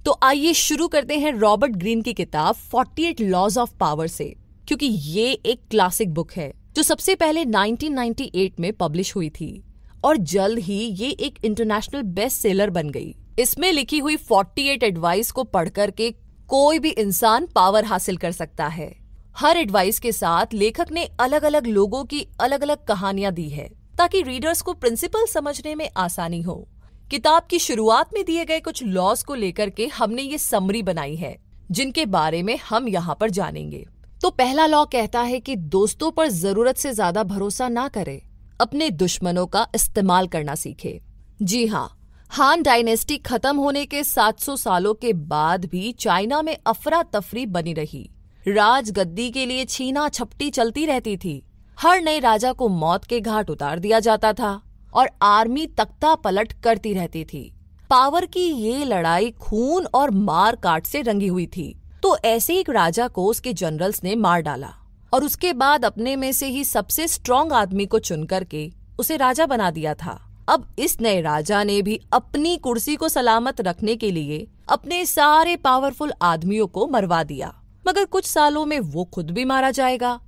तो आइए शुरू करते हैं रॉबर्ट ग्रीन की किताब 48 लॉज ऑफ पावर से, क्योंकि ये एक क्लासिक बुक है जो सबसे पहले 1998 में पब्लिश हुई थी और जल्द ही ये एक इंटरनेशनल बेस्ट सेलर बन गई। इसमें लिखी हुई 48 एडवाइस को पढ़ करके कोई भी इंसान पावर हासिल कर सकता है। हर एडवाइस के साथ लेखक ने अलग अलग लोगों की अलग अलग कहानियां दी है ताकि रीडर्स को प्रिंसिपल समझने में आसानी हो। किताब की शुरुआत में दिए गए कुछ लॉज को लेकर के हमने ये समरी बनाई है जिनके बारे में हम यहाँ पर जानेंगे। तो पहला लॉ कहता है कि दोस्तों पर जरूरत से ज्यादा भरोसा ना करें, अपने दुश्मनों का इस्तेमाल करना सीखे। जी हाँ, हान डायनेस्टी खत्म होने के 700 सालों के बाद भी चाइना में अफरा तफरी बनी रही। राजगद्दी के लिए छीना झपटी चलती रहती थी। हर नए राजा को मौत के घाट उतार दिया जाता था और आर्मी तख्ता पलट करती रहती थी। पावर की ये लड़ाई खून और मार काट से रंगी हुई थी। तो ऐसे एक राजा को उसके जनरल्स ने मार डाला और उसके बाद अपने में से ही सबसे स्ट्रॉन्ग आदमी को चुन करके उसे राजा बना दिया था। अब इस नए राजा ने भी अपनी कुर्सी को सलामत रखने के लिए अपने सारे पावरफुल आदमियों को मरवा दिया, मगर कुछ सालों में वो खुद भी मारा जाएगा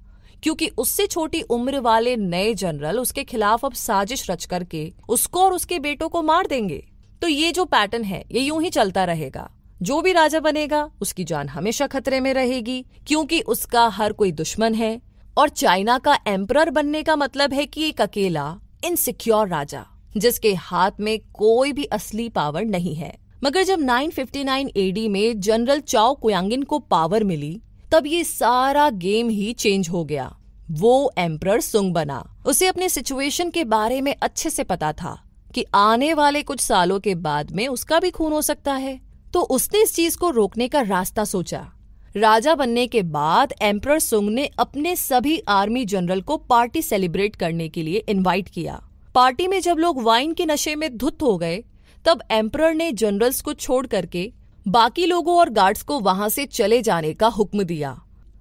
क्योंकि उससे छोटी उम्र वाले नए जनरल उसके खिलाफ अब साजिश रच करके उसको और उसके बेटों को मार देंगे। तो ये जो पैटर्न है ये यूं ही चलता रहेगा। जो भी राजा बनेगा उसकी जान हमेशा खतरे में रहेगी क्योंकि उसका हर कोई दुश्मन है। और चाइना का एम्परर बनने का मतलब है कि एक अकेला इनसिक्योर राजा जिसके हाथ में कोई भी असली पावर नहीं है। मगर जब 959 एडी में जनरल चाओ कुयांगिन को पावर मिली तब ये सारा गेम ही चेंज हो गया। वो एम्परर सुंग बना। उसे अपने सिचुएशन के बारे में अच्छे से पता था कि आने वाले कुछ सालों के बाद में उसका भी खून हो सकता है। तो उसने इस चीज को रोकने का रास्ता सोचा। राजा बनने के बाद एम्परर सुंग ने अपने सभी आर्मी जनरल को पार्टी सेलिब्रेट करने के लिए इनवाइट किया। पार्टी में जब लोग वाइन के नशे में धुत हो गए तब एम्परर ने जनरल्स को छोड़ करके बाकी लोगों और गार्ड्स को वहां से चले जाने का हुक्म दिया।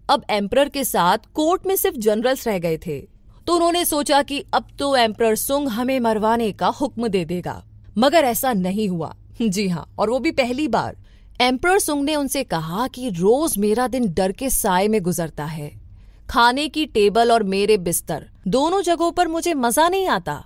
अब एम्परर के साथ कोर्ट में सिर्फ जनरल्स रह गए थे। तो उन्होंने सोचा कि अब तो एम्परर सुंग हमें मरवाने का हुक्म दे देगा, मगर ऐसा नहीं हुआ। जी हाँ, और वो भी पहली बार। एम्परर सुंग ने उनसे कहा कि रोज मेरा दिन डर के साए में गुजरता है। खाने की टेबल और मेरे बिस्तर दोनों जगहों पर मुझे मजा नहीं आता।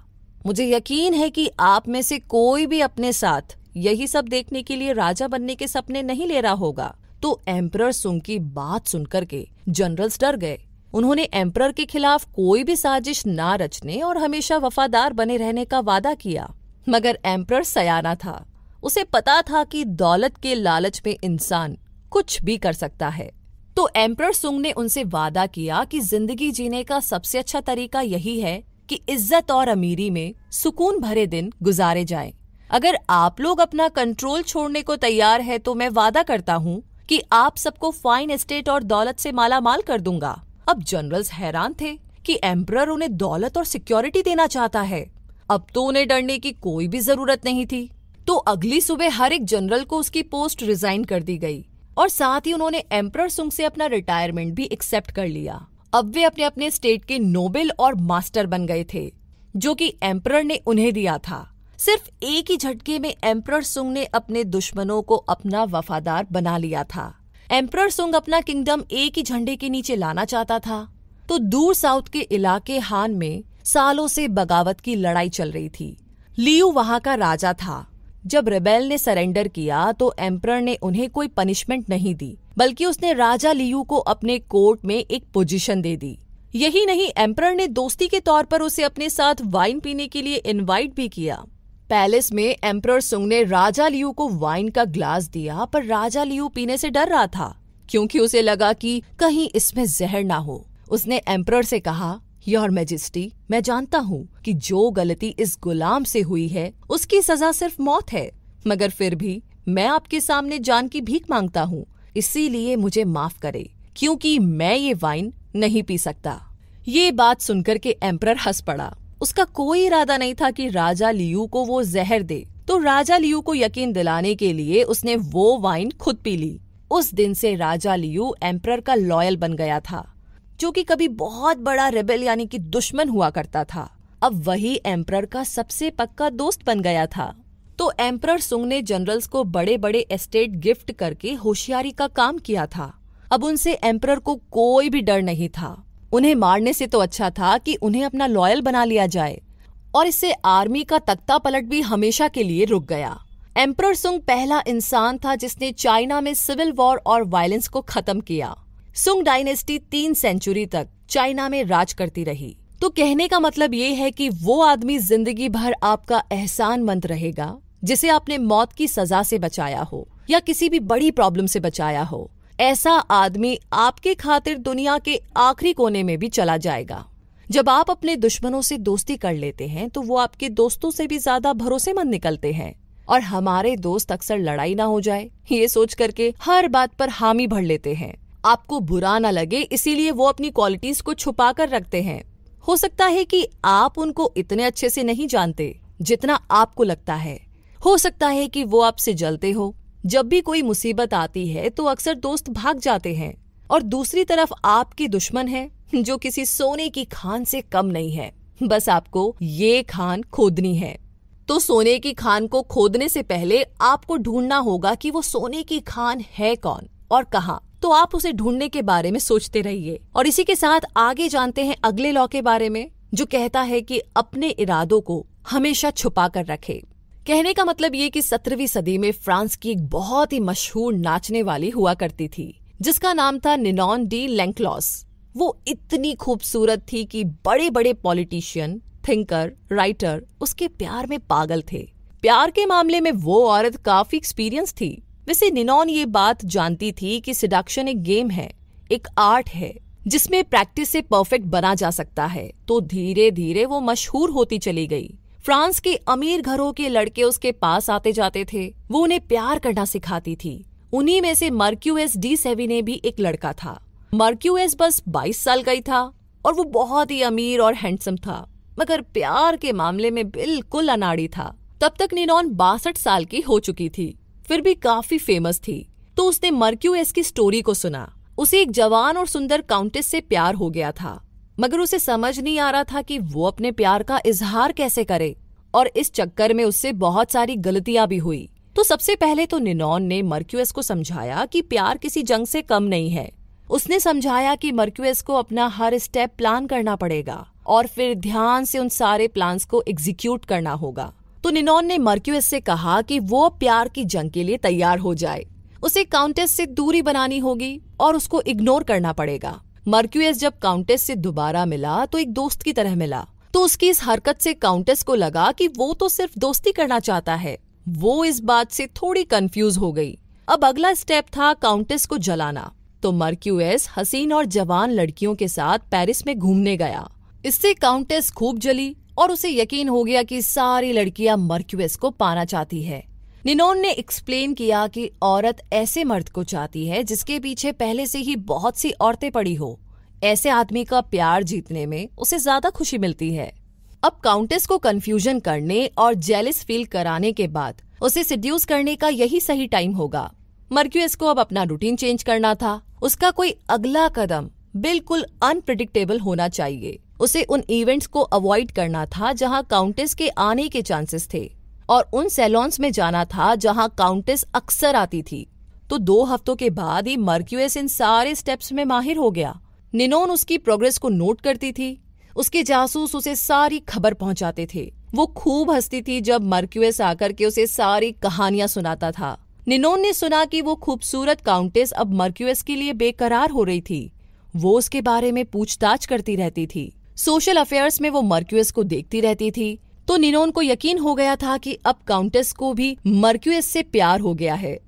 मुझे यकीन है कि आप में से कोई भी अपने साथ यही सब देखने के लिए राजा बनने के सपने नहीं ले रहा होगा। तो एम्परर सुंग की बात सुनकर के जनरल्स डर गए। उन्होंने एम्परर के खिलाफ कोई भी साजिश ना रचने और हमेशा वफादार बने रहने का वादा किया। मगर एम्परर सयाना था। उसे पता था कि दौलत के लालच में इंसान कुछ भी कर सकता है। तो एम्परर सुंग ने उनसे वादा किया कि जिंदगी जीने का सबसे अच्छा तरीका यही है कि इज्जत और अमीरी में सुकून भरे दिन गुजारे जाएं। अगर आप लोग अपना कंट्रोल छोड़ने को तैयार है तो मैं वादा करता हूँ कि आप सबको फाइन एस्टेट और दौलत से माला माल कर दूंगा। अब जनरल्स हैरान थे कि एम्परर उन्हें दौलत और सिक्योरिटी देना चाहता है। अब तो उन्हें डरने की कोई भी जरूरत नहीं थी। तो अगली सुबह हर एक जनरल को उसकी पोस्ट रिजाइन कर दी गई और साथ ही उन्होंने एम्परर सुंग से अपना रिटायरमेंट भी एक्सेप्ट कर लिया। अब वे अपने अपने स्टेट के नोबेल और मास्टर बन गए थे जो कि एम्परर ने उन्हें दिया था। सिर्फ एक ही झटके में एम्परर सुंग ने अपने दुश्मनों को अपना वफादार बना लिया था। एम्परर सुंग अपना किंगडम एक ही झंडे के नीचे लाना चाहता था। तो दूर साउथ के इलाके हान में सालों से बगावत की लड़ाई चल रही थी। लियू वहां का राजा था। जब रेबेल ने सरेंडर किया तो एम्परर ने उन्हें कोई पनिशमेंट नहीं दी, बल्कि उसने राजा लियू को अपने कोर्ट में एक पोजीशन दे दी। यही नहीं, एम्परर ने दोस्ती के तौर पर उसे अपने साथ वाइन पीने के लिए इनवाइट भी किया। पैलेस में एम्परर सुंग ने राजा लियू को वाइन का ग्लास दिया, पर राजा लियू पीने से डर रहा था क्योंकि उसे लगा कि कहीं इसमें जहर ना हो। उसने एम्परर से कहा, योर मैजेस्टी, मैं जानता हूँ कि जो गलती इस गुलाम से हुई है उसकी सजा सिर्फ मौत है, मगर फिर भी मैं आपके सामने जान की भीख मांगता हूँ, इसीलिए मुझे माफ करे क्योंकि मैं ये वाइन नहीं पी सकता। ये बात सुनकर के एम्परर हंस पड़ा। उसका कोई इरादा नहीं था कि राजा लियू को वो जहर दे। तो राजा लियू को यकीन दिलाने के लिए उसने वो वाइन खुद पी ली। उस दिन से राजा लियू एम्परर का लॉयल बन गया था, जो कि कभी बहुत बड़ा रेबेल यानी कि दुश्मन हुआ करता था, अब वही एम्परर का सबसे पक्का दोस्त बन गया था। तो एम्परर सुंग ने जनरल्स को बड़े बड़े एस्टेट गिफ्ट करके होशियारी का काम किया था। अब उनसे एम्परर को कोई भी डर नहीं था। उन्हें मारने से तो अच्छा था कि उन्हें अपना लॉयल बना लिया जाए, और इससे आर्मी का तख्ता पलट भी हमेशा के लिए रुक गया। एम्परर सुंग पहला इंसान था जिसने चाइना में सिविल वॉर और वायलेंस को खत्म किया। सुंग डायनेस्टी 3 सेंचुरी तक चाइना में राज करती रही। तो कहने का मतलब ये है कि वो आदमी जिंदगी भर आपका एहसानमंद रहेगा जिसे आपने मौत की सजा से बचाया हो या किसी भी बड़ी प्रॉब्लम से बचाया हो। ऐसा आदमी आपके खातिर दुनिया के आखिरी कोने में भी चला जाएगा। जब आप अपने दुश्मनों से दोस्ती कर लेते हैं तो वो आपके दोस्तों से भी ज्यादा भरोसेमंद निकलते हैं। और हमारे दोस्त अक्सर लड़ाई ना हो जाए ये सोच करके हर बात पर हामी भर लेते हैं। आपको बुरा ना लगे इसीलिए वो अपनी क्वालिटीज को छुपा कर रखते हैं। हो सकता है कि आप उनको इतने अच्छे से नहीं जानते जितना आपको लगता है। हो सकता है कि वो आपसे जलते हो। जब भी कोई मुसीबत आती है तो अक्सर दोस्त भाग जाते हैं, और दूसरी तरफ आपके दुश्मन है जो किसी सोने की खान से कम नहीं है। बस आपको ये खान खोदनी है। तो सोने की खान को खोदने से पहले आपको ढूंढना होगा कि वो सोने की खान है कौन और कहाँ। तो आप उसे ढूंढने के बारे में सोचते रहिए। और इसी के साथ आगे जानते हैं अगले लॉ के बारे में, जो कहता है कि अपने इरादों को हमेशा छुपा कर रखे। कहने का मतलब ये कि 17वीं सदी में फ्रांस की एक बहुत ही मशहूर नाचने वाली हुआ करती थी जिसका नाम था निनॉन डी लेंक्लॉस। वो इतनी खूबसूरत थी कि बड़े बड़े पॉलिटिशियन, थिंकर, राइटर उसके प्यार में पागल थे। प्यार के मामले में वो औरत काफी एक्सपीरियंस थी। वैसे निनॉन ये बात जानती थी कि सिडक्शन एक गेम है, एक आर्ट है जिसमें प्रैक्टिस से परफेक्ट बना जा सकता है। तो धीरे धीरे वो मशहूर होती चली गई। फ्रांस के अमीर घरों के लड़के उसके पास आते जाते थे। वो उन्हें प्यार करना सिखाती थी। उन्हीं में से मर्क्यूएस डी सेविने भी एक लड़का था। मर्क्यूएस बस 22 साल का ही था और वो बहुत ही अमीर और हैंडसम था, मगर प्यार के मामले में बिल्कुल अनाड़ी था। तब तक निनॉन 62 साल की हो चुकी थी, फिर भी काफी फेमस थी। तो उसने मर्क्यूएस की स्टोरी को सुना। उसे एक जवान और सुंदर काउंटेस से प्यार हो गया था, मगर उसे समझ नहीं आ रहा था कि वो अपने प्यार का इजहार कैसे करे, और इस चक्कर में उससे बहुत सारी गलतियां भी हुई। तो सबसे पहले तो निनॉन ने मर्क्यूएस को समझाया कि प्यार किसी जंग से कम नहीं है। उसने समझाया कि मर्क्यूएस को अपना हर स्टेप प्लान करना पड़ेगा और फिर ध्यान से उन सारे प्लान्स को एग्जीक्यूट करना होगा। तो निनॉन ने मर्क्यूएस से कहा कि वो प्यार की जंग के लिए तैयार हो जाए। उसे काउंटेस से दूरी बनानी होगी और उसको इग्नोर करना पड़ेगा। मर्क्यूएस जब काउंटेस से दोबारा मिला तो एक दोस्त की तरह मिला। तो उसकी इस हरकत से काउंटेस को लगा कि वो तो सिर्फ दोस्ती करना चाहता है। वो इस बात से थोड़ी कंफ्यूज हो गई। अब अगला स्टेप था काउंटेस को जलाना। तो मर्क्यूएस हसीन और जवान लड़कियों के साथ पेरिस में घूमने गया। इससे काउंटेस खूब जली और उसे यकीन हो गया कि सारी लड़कियां मर्क्यूएस को पाना चाहती है। निनॉन ने एक्सप्लेन किया कि औरत ऐसे मर्द को चाहती है जिसके पीछे पहले से ही बहुत सी औरतें पड़ी हो। ऐसे आदमी का प्यार जीतने में उसे ज्यादा खुशी मिलती है। अब काउंटेस को कंफ्यूजन करने और जेलस फील कराने के बाद उसे सिड्यूस करने का यही सही टाइम होगा। मर्क्यूएस को अब अपना रूटीन चेंज करना था। उसका कोई अगला कदम बिल्कुल अनप्रिडिक्टेबल होना चाहिए। उसे उन इवेंट्स को अवॉइड करना था जहां काउंटेस के आने के चांसेस थे, और उन सैलून्स में जाना था जहां काउंटेस अक्सर आती थी। तो 2 हफ्तों के बाद ही मर्क्यूएस इन सारे स्टेप्स में माहिर हो गया। निनॉन उसकी प्रोग्रेस को नोट करती थी। उसके जासूस उसे सारी खबर पहुंचाते थे। वो खूब हंसती थी जब मर्क्यूएस आकर के उसे सारी कहानियां सुनाता था। निनॉन ने सुना कि वो खूबसूरत काउंटेस अब मर्क्यूएस के लिए बेकरार हो रही थी। वो उसके बारे में पूछताछ करती रहती थी। सोशल अफेयर्स में वो मर्क्यूएस को देखती रहती थी। तो निनॉन को यकीन हो गया था कि अब काउंटेस को भी मर्क्यूएस से प्यार हो गया है।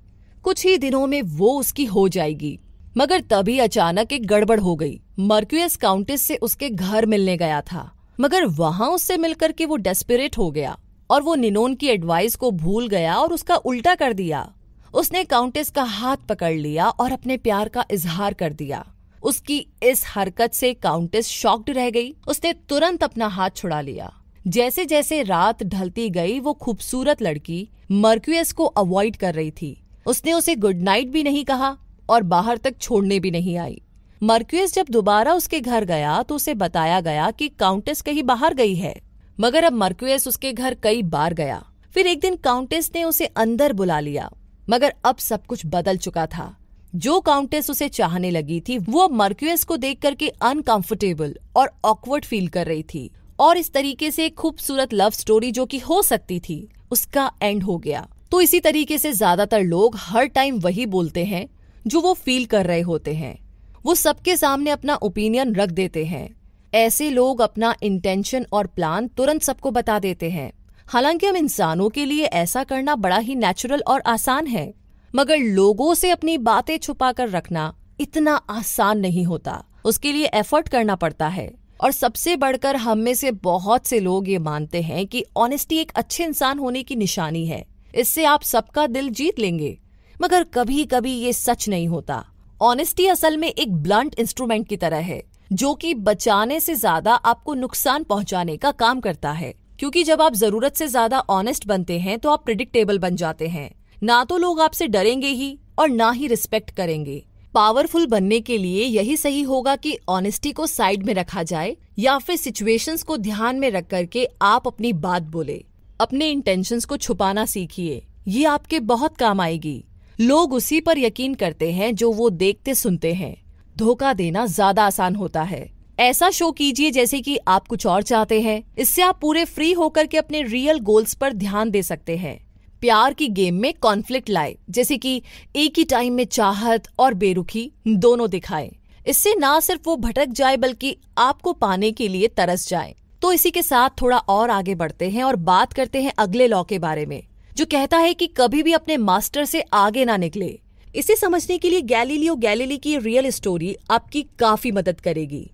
कुछ ही दिनों में वो उसकी हो जाएगी। मगर तभी अचानक एक गड़बड़ हो गई। मर्क्यूएस काउंटेस से उसके घर मिलने गया था, मगर वहां उससे मिलकर के वो डेस्परेट हो गया और वो निनॉन की एडवाइस को भूल गया और उसका उल्टा कर दिया। उसने काउंटेस का हाथ पकड़ लिया और अपने प्यार का इजहार कर दिया। उसकी इस हरकत से काउंटेस शॉक्ड रह गई। उसने तुरंत अपना हाथ छुड़ा लिया। जैसे जैसे रात ढलती गई वो खूबसूरत लड़की मर्क्यूएस को अवॉइड कर रही थी। उसने उसे गुड नाइट भी नहीं कहा और बाहर तक छोड़ने भी नहीं आई। मर्क्यूएस जब दोबारा उसके घर गया तो उसे बताया गया कि काउंटेस कहीं बाहर गई है, मगर अब मर्क्यूएस उसके घर कई बार गया। फिर एक दिन काउंटेस ने उसे अंदर बुला लिया, मगर अब सब कुछ बदल चुका था। जो काउंटेस उसे चाहने लगी थी वो अब मर्क्यूस को देख करके अनकंफर्टेबल और ऑकवर्ड फील कर रही थी, और इस तरीके से एक खूबसूरत लव स्टोरी जो कि हो सकती थी उसका एंड हो गया। तो इसी तरीके से ज्यादातर लोग हर टाइम वही बोलते हैं जो वो फील कर रहे होते हैं। वो सबके सामने अपना ओपिनियन रख देते हैं। ऐसे लोग अपना इंटेंशन और प्लान तुरंत सबको बता देते हैं। हालांकि हम इंसानों के लिए ऐसा करना बड़ा ही नेचुरल और आसान है, मगर लोगों से अपनी बातें छुपा कर रखना इतना आसान नहीं होता। उसके लिए एफर्ट करना पड़ता है। और सबसे बढ़कर हम में से बहुत से लोग ये मानते हैं कि ऑनेस्टी एक अच्छे इंसान होने की निशानी है, इससे आप सबका दिल जीत लेंगे। मगर कभी कभी ये सच नहीं होता। ऑनेस्टी असल में एक ब्लंट इंस्ट्रूमेंट की तरह है जो कि बचाने से ज्यादा आपको नुकसान पहुंचाने का काम करता है। क्योंकि जब आप जरूरत से ज्यादा ऑनेस्ट बनते हैं तो आप प्रिडिक्टेबल बन जाते हैं। ना तो लोग आपसे डरेंगे ही और ना ही रिस्पेक्ट करेंगे। पावरफुल बनने के लिए यही सही होगा कि ऑनेस्टी को साइड में रखा जाए या फिर सिचुएशंस को ध्यान में रख करके आप अपनी बात बोले। अपने इंटेंशंस को छुपाना सीखिए, ये आपके बहुत काम आएगी। लोग उसी पर यकीन करते हैं जो वो देखते सुनते हैं। धोखा देना ज्यादा आसान होता है। ऐसा शो कीजिए जैसे कि आप कुछ और चाहते हैं। इससे आप पूरे फ्री होकर के अपने रियल गोल्स पर ध्यान दे सकते हैं। प्यार की गेम में कॉन्फ्लिक्ट लाए, जैसे कि एक ही टाइम में चाहत और बेरुखी दोनों दिखाएं। इससे ना सिर्फ वो भटक जाए बल्कि आपको पाने के लिए तरस जाए। तो इसी के साथ थोड़ा और आगे बढ़ते हैं और बात करते हैं अगले लॉ के बारे में, जो कहता है कि कभी भी अपने मास्टर से आगे ना निकले। इसे समझने के लिए गैलीलियो गैलीली की रियल स्टोरी आपकी काफी मदद करेगी।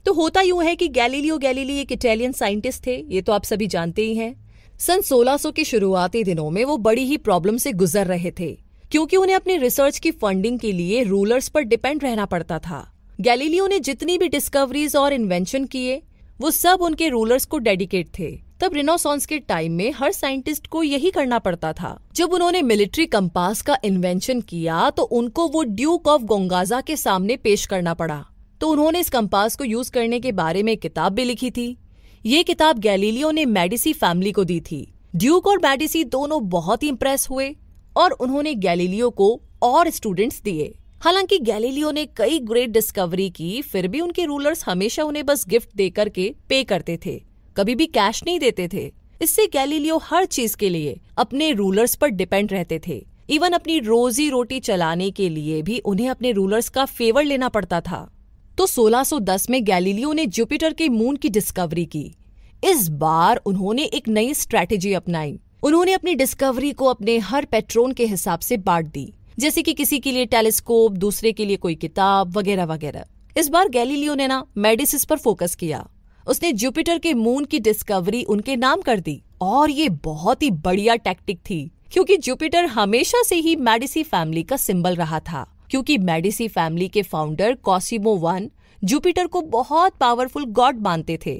तो होता यूं है कि गैलीलियो गैलीली एक इटालियन साइंटिस्ट थे, ये तो आप सभी जानते ही हैं। सन 1600 के शुरुआती दिनों में वो बड़ी ही प्रॉब्लम से गुजर रहे थे, क्योंकि उन्हें अपनी रिसर्च की फंडिंग के लिए रूलर्स पर डिपेंड रहना पड़ता था। गैलीलियो ने जितनी भी डिस्कवरीज और इन्वेंशन किए वो सब उनके रूलर्स को डेडिकेट थे। तब रेनेसांस के टाइम में हर साइंटिस्ट को यही करना पड़ता था। जब उन्होंने मिलिट्री कंपास का इन्वेंशन किया तो उनको वो ड्यूक ऑफ गोंगाजा के सामने पेश करना पड़ा। तो उन्होंने इस कंपास को यूज करने के बारे में एक किताब भी लिखी थी। ये किताब गैलीलियो ने मेडिसी फैमिली को दी थी। ड्यूक और मेडिसी दोनों बहुत ही इंप्रेस हुए और उन्होंने गैलीलियो को और स्टूडेंट्स दिए। हालांकि गैलीलियो ने कई ग्रेट डिस्कवरी की, फिर भी उनके रूलर्स हमेशा उन्हें बस गिफ्ट दे करके पे करते थे, कभी भी कैश नहीं देते थे। इससे गैलीलियो हर चीज के लिए अपने रूलर्स पर डिपेंड रहते थे। इवन अपनी रोजी रोटी चलाने के लिए भी उन्हें अपने रूलर्स का फेवर लेना पड़ता था। तो 1610 में गैलीलियो ने जुपिटर के मून की डिस्कवरी की। इस बार उन्होंने एक नई स्ट्रैटेजी अपनाई। उन्होंने अपनी डिस्कवरी को अपने हर पैट्रोन के हिसाब से बांट दी, जैसे कि किसी के लिए टेलीस्कोप, दूसरे के लिए कोई किताब वगैरह वगैरह। इस बार गैलीलियो ने मेडिसिस पर फोकस किया। उसने जुपिटर के मून की डिस्कवरी उनके नाम कर दी, और ये बहुत ही बढ़िया टैक्टिक थी क्योंकि जुपिटर हमेशा से ही मेडिसी फैमिली का सिंबल रहा था। क्योंकि मेडिसी फैमिली के फाउंडर कॉसिमो I जुपिटर को बहुत पावरफुल गॉड मानते थे।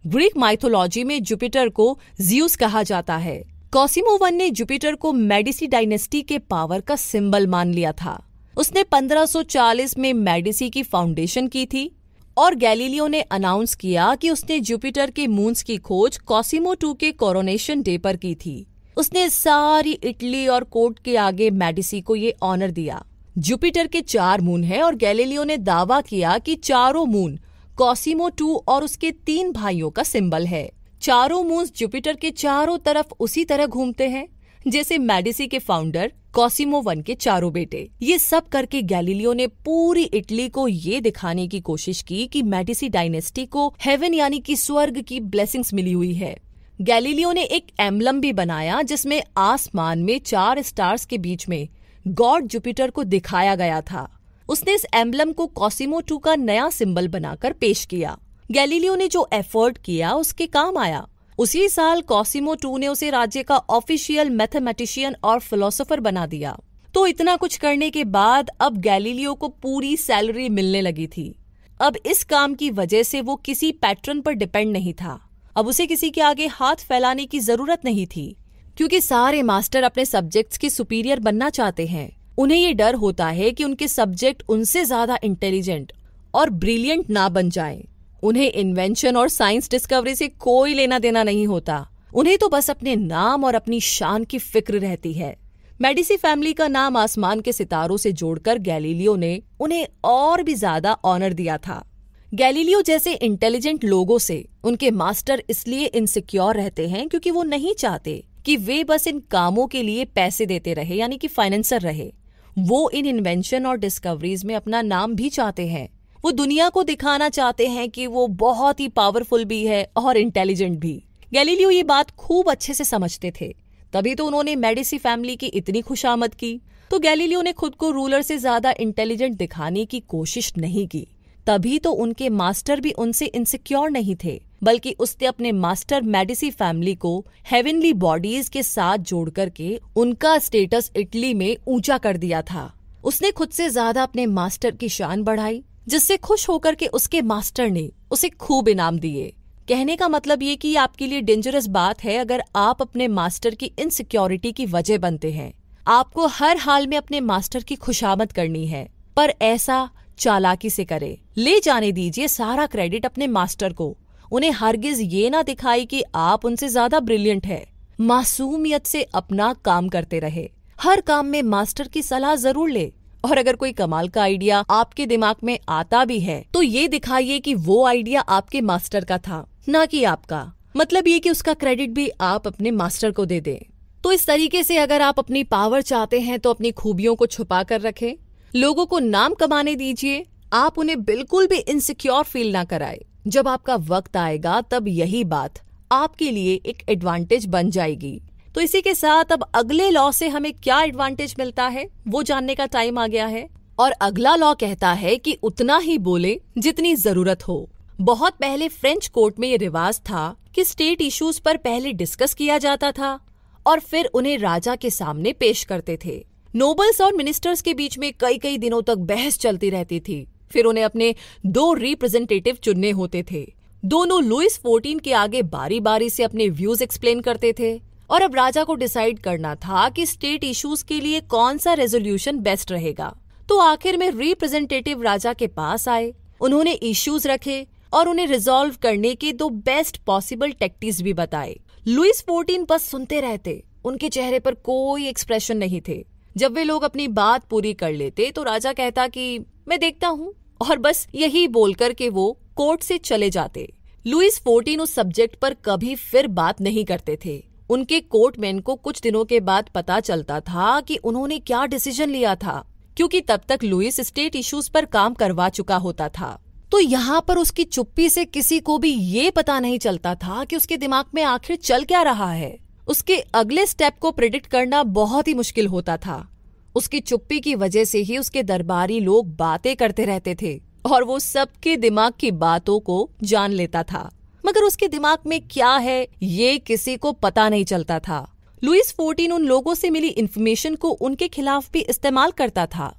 ग्रीक माइथोलॉजी में जुपिटर को ज़्यूस कहा जाता है। कॉसिमो I ने जुपिटर को मेडिसी डायनेस्टी के पावर का सिंबल मान लिया था। उसने 1540 में मेडिसी की फाउंडेशन की थी और गैलीलियो ने अनाउंस किया कि उसने जुपिटर के मून्स की खोज कॉसिमो II के कोरोनेशन डे पर की थी। उसने सारी इटली और कोर्ट के आगे मेडिसी को ये ऑनर दिया। जुपिटर के 4 मून हैं और गैलीलियो ने दावा किया कि चारों मून कॉसिमो II और उसके 3 भाइयों का सिंबल है। चारों मून्स जुपिटर के चारों तरफ उसी तरह घूमते हैं जैसे मेडिसी के फाउंडर कॉसिमो I के चारों बेटे। ये सब करके गैलीलियो ने पूरी इटली को ये दिखाने की कोशिश की कि मेडिसी डायनेस्टी को हेवन यानी कि स्वर्ग की ब्लेसिंग्स मिली हुई है। गैलीलियो ने एक एम्बलम भी बनाया जिसमें आसमान में 4 स्टार्स के बीच में गॉड जुपिटर को दिखाया गया था। उसने इस एम्बलम को कॉसिमो II का नया सिंबल बनाकर पेश किया। गैलीलियो ने जो एफर्ट किया उसके काम आया। उसी साल कॉसिमो II ने उसे राज्य का ऑफिशियल मैथमेटिशियन और फिलोसोफर बना दिया। तो इतना कुछ करने के बाद अब गैलीलियो को पूरी सैलरी मिलने लगी थी। अब इस काम की वजह से वो किसी पैट्रन पर डिपेंड नहीं था। अब उसे किसी के आगे हाथ फैलाने की जरूरत नहीं थी, क्योंकि सारे मास्टर अपने सब्जेक्ट्स के सुपीरियर बनना चाहते हैं। उन्हें ये डर होता है कि उनके सब्जेक्ट उनसे ज्यादा इंटेलिजेंट और ब्रिलियंट ना बन जाएं। उन्हें इन्वेंशन और साइंस डिस्कवरी से कोई लेना देना नहीं होता। उन्हें तो बस अपने नाम और अपनी शान की फिक्र रहती है। मेडिसी फैमिली का नाम आसमान के सितारों से जोड़कर गैलीलियो ने उन्हें और भी ज्यादा ऑनर दिया था। गैलीलियो जैसे इंटेलिजेंट लोगों से उनके मास्टर इसलिए इनसिक्योर रहते हैं क्योंकि वो नहीं चाहते कि वे बस इन कामों के लिए पैसे देते रहे, यानी कि फाइनेंसर रहे। वो इन इन्वेंशन और डिस्कवरीज में अपना नाम भी चाहते हैं। वो दुनिया को दिखाना चाहते हैं कि वो बहुत ही पावरफुल भी है और इंटेलिजेंट भी। गैलीलियो ये बात खूब अच्छे से समझते थे, तभी तो उन्होंने मेडिसी फैमिली की इतनी खुशामद की। तो गैलीलियो ने खुद को रूलर से ज्यादा इंटेलिजेंट दिखाने की कोशिश नहीं की, तभी तो उनके मास्टर भी उनसे इनसिक्योर नहीं थे, बल्कि उसने अपने मास्टर मेडिसी फैमिली को हेवनली बॉडीज के साथ जोड़ करके उनका स्टेटस इटली में ऊंचा कर दिया था। उसने खुद से ज्यादा अपने मास्टर की शान बढ़ाई, जिससे खुश होकर के उसके मास्टर ने उसे खूब इनाम दिए। कहने का मतलब ये कि आपके लिए डेंजरस बात है अगर आप अपने मास्टर की इनसिक्योरिटी की वजह बनते हैं। आपको हर हाल में अपने मास्टर की खुशामद करनी है, पर ऐसा चालाकी से करे। ले जाने दीजिए सारा क्रेडिट अपने मास्टर को। उन्हें हरगिज ये ना दिखाई कि आप उनसे ज्यादा ब्रिलियंट है। मासूमियत से अपना काम करते रहे। हर काम में मास्टर की सलाह जरूर ले, और अगर कोई कमाल का आइडिया आपके दिमाग में आता भी है तो ये दिखाइए कि वो आइडिया आपके मास्टर का था, ना कि आपका। मतलब ये कि उसका क्रेडिट भी आप अपने मास्टर को दे दें। तो इस तरीके से अगर आप अपनी पावर चाहते हैं तो अपनी खूबियों को छुपा कर रखें। लोगों को नाम कमाने दीजिए, आप उन्हें बिल्कुल भी इनसिक्योर फील ना कराए। जब आपका वक्त आएगा तब यही बात आपके लिए एक एडवांटेज बन जाएगी। तो इसी के साथ अब अगले लॉ से हमें क्या एडवांटेज मिलता है वो जानने का टाइम आ गया है। और अगला लॉ कहता है कि उतना ही बोले जितनी जरूरत हो। बहुत पहले फ्रेंच कोर्ट में ये रिवाज था कि स्टेट इश्यूज पर पहले डिस्कस किया जाता था और फिर उन्हें राजा के सामने पेश करते थे। नोबल्स और मिनिस्टर्स के बीच में कई कई दिनों तक बहस चलती रहती थी। फिर उन्हें अपने 2 रिप्रेजेंटेटिव चुनने होते थे। दोनों लुइस 14 के आगे बारी बारी से अपने व्यूज एक्सप्लेन करते थे और अब राजा को डिसाइड करना था कि स्टेट इश्यूज के लिए कौन सा रेजोल्यूशन बेस्ट रहेगा। तो आखिर में रिप्रेजेंटेटिव राजा के पास आए, उन्होंने इश्यूज रखे और उन्हें रिजॉल्व करने के 2 बेस्ट पॉसिबल टेक्टिक्स भी बताए। लुइस 14 बस सुनते रहते, उनके चेहरे पर कोई एक्सप्रेशन नहीं थे। जब वे लोग अपनी बात पूरी कर लेते तो राजा कहता कि मैं देखता हूँ, और बस यही बोलकर के वो कोर्ट से चले जाते। लुइस 14 उस सब्जेक्ट पर कभी फिर बात नहीं करते थे। उनके कोर्टमैन को कुछ दिनों के बाद पता चलता था कि उन्होंने क्या डिसीजन लिया था, क्योंकि तब तक लुइस स्टेट इश्यूज पर काम करवा चुका होता था। तो यहाँ पर उसकी चुप्पी से किसी को भी ये पता नहीं चलता था कि उसके दिमाग में आखिर चल क्या रहा है। उसके अगले स्टेप को प्रेडिक्ट करना बहुत ही मुश्किल होता था। उसकी चुप्पी की वजह से ही उसके दरबारी लोग बातें करते रहते थे और वो सबके दिमाग की बातों को जान लेता था, मगर उसके दिमाग में क्या है ये किसी को पता नहीं चलता था। लुइस 14 उन लोगों से मिली इन्फॉर्मेशन को उनके खिलाफ भी इस्तेमाल करता था,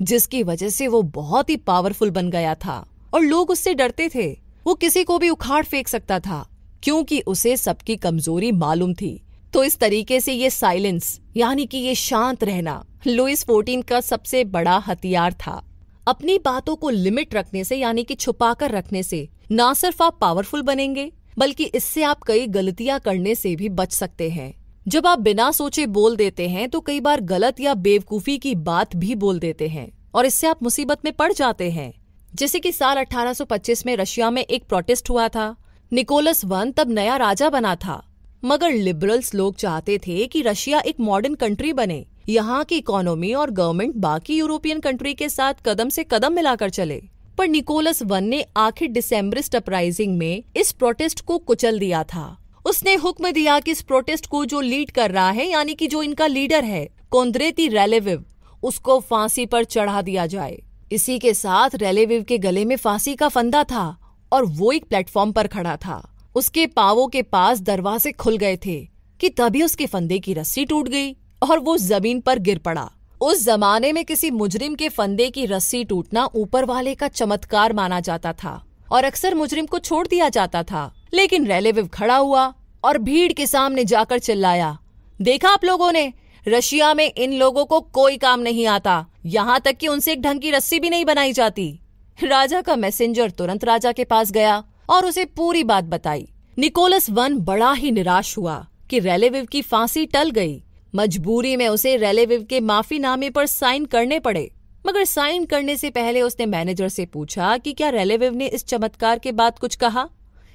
जिसकी वजह से वो बहुत ही पावरफुल बन गया था और लोग उससे डरते थे। वो किसी को भी उखाड़ फेंक सकता था क्योंकि उसे सबकी कमजोरी मालूम थी। तो इस तरीके से ये साइलेंस, यानी कि ये शांत रहना, लुइस 14 का सबसे बड़ा हथियार था। अपनी बातों को लिमिट रखने से, यानी कि छुपा कर रखने से न सिर्फ आप पावरफुल बनेंगे, बल्कि इससे आप कई गलतियां करने से भी बच सकते हैं। जब आप बिना सोचे बोल देते हैं तो कई बार गलत या बेवकूफी की बात भी बोल देते हैं और इससे आप मुसीबत में पड़ जाते हैं। जैसे कि साल 1825 में रशिया में एक प्रोटेस्ट हुआ था। निकोलस I तब नया राजा बना था, मगर लिबरल्स लोग चाहते थे कि रशिया एक मॉडर्न कंट्री बने, यहाँ की इकोनॉमी और गवर्नमेंट बाकी यूरोपियन कंट्री के साथ कदम से कदम मिलाकर चले। पर निकोलस I ने आखिर डिसेम्बरिस्ट अपराइजिंग में इस प्रोटेस्ट को कुचल दिया था। उसने हुक्म दिया कि इस प्रोटेस्ट को जो लीड कर रहा है, यानी कि जो इनका लीडर है कोंद्रेती रेलेविव, उसको फांसी पर चढ़ा दिया जाए। इसी के साथ रेलेविव के गले में फांसी का फंदा था और वो एक प्लेटफॉर्म पर खड़ा था। उसके पांवों के पास दरवाजे खुल गए थे कि तभी उसके फंदे की रस्सी टूट गई और वो जमीन पर गिर पड़ा। उस जमाने में किसी मुजरिम के फंदे की रस्सी टूटना ऊपर वाले का चमत्कार माना जाता था और अक्सर मुजरिम को छोड़ दिया जाता था। लेकिन रेलेविव खड़ा हुआ और भीड़ के सामने जाकर चिल्लाया, देखा आप लोगों ने, रशिया में इन लोगों को कोई काम नहीं आता, यहाँ तक कि उनसे एक ढंग की रस्सी भी नहीं बनाई जाती। राजा का मैसेंजर तुरंत राजा के पास गया और उसे पूरी बात बताई। निकोलस वन बड़ा ही निराश हुआ कि रेलेविव की फांसी टल गई। मजबूरी में उसे रेलेविव के माफीनामे पर साइन करने पड़े, मगर साइन करने से पहले उसने मैनेजर से पूछा कि क्या रेलेविव ने इस चमत्कार के बाद कुछ कहा।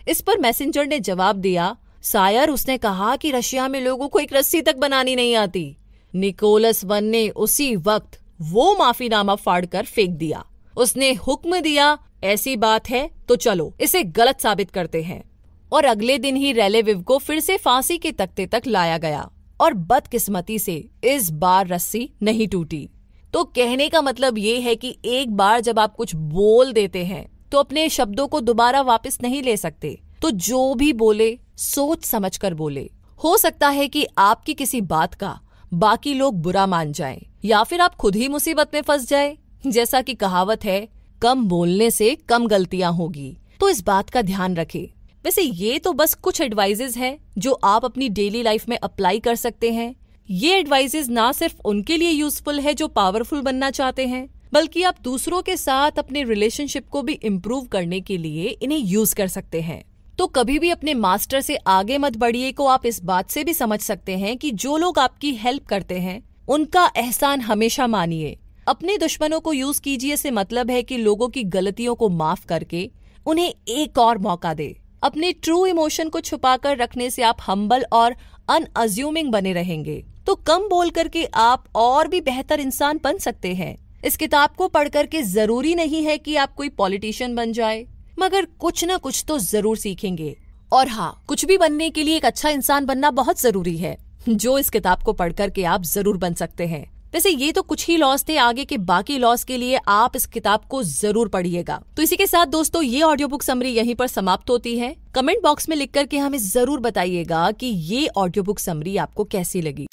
इस पर मैसेंजर ने जवाब दिया, सायर, उसने कहा कि रशिया में लोगों को एक रस्सी तक बनानी नहीं आती। निकोलस वन ने उसी वक्त वो माफीनामा फाड़कर फेंक दिया। उसने हुक्म दिया, ऐसी बात है तो चलो इसे गलत साबित करते हैं। और अगले दिन ही रेलेविव को फिर से फांसी के तख्ते तक लाया गया और बदकिस्मती से इस बार रस्सी नहीं टूटी। तो कहने का मतलब ये है कि एक बार जब आप कुछ बोल देते हैं तो अपने शब्दों को दोबारा वापस नहीं ले सकते। तो जो भी बोले सोच समझकर बोले। हो सकता है कि आपकी किसी बात का बाकी लोग बुरा मान जाएं, या फिर आप खुद ही मुसीबत में फंस जाए। जैसा कि कहावत है, कम बोलने से कम गलतियां होगी, तो इस बात का ध्यान रखें। वैसे ये तो बस कुछ एडवाइजेज हैं जो आप अपनी डेली लाइफ में अप्लाई कर सकते हैं। ये एडवाइजेज ना सिर्फ उनके लिए यूजफुल है जो पावरफुल बनना चाहते हैं, बल्कि आप दूसरों के साथ अपने रिलेशनशिप को भी इम्प्रूव करने के लिए इन्हें यूज कर सकते हैं। तो कभी भी अपने मास्टर से आगे मत बढ़िए को आप इस बात से भी समझ सकते हैं कि जो लोग आपकी हेल्प करते हैं उनका एहसान हमेशा मानिए। अपने दुश्मनों को यूज कीजिए से मतलब है कि लोगों की गलतियों को माफ करके उन्हें एक और मौका दे। अपने ट्रू इमोशन को छुपाकर रखने से आप हम्बल और अनअज्यूमिंग बने रहेंगे। तो कम बोल करके आप और भी बेहतर इंसान बन सकते हैं। इस किताब को पढ़कर के जरूरी नहीं है कि आप कोई पॉलिटिशियन बन जाए, मगर कुछ न कुछ तो जरूर सीखेंगे। और हाँ, कुछ भी बनने के लिए एक अच्छा इंसान बनना बहुत जरूरी है, जो इस किताब को पढ़कर के आप जरूर बन सकते हैं। वैसे ये तो कुछ ही लॉस थे, आगे के बाकी लॉस के लिए आप इस किताब को जरूर पढ़िएगा। तो इसी के साथ दोस्तों ये ऑडियो बुक समरी यहीं पर समाप्त होती है। कमेंट बॉक्स में लिख करके हमें जरूर बताइएगा कि ये ऑडियो बुक समरी आपको कैसी लगी।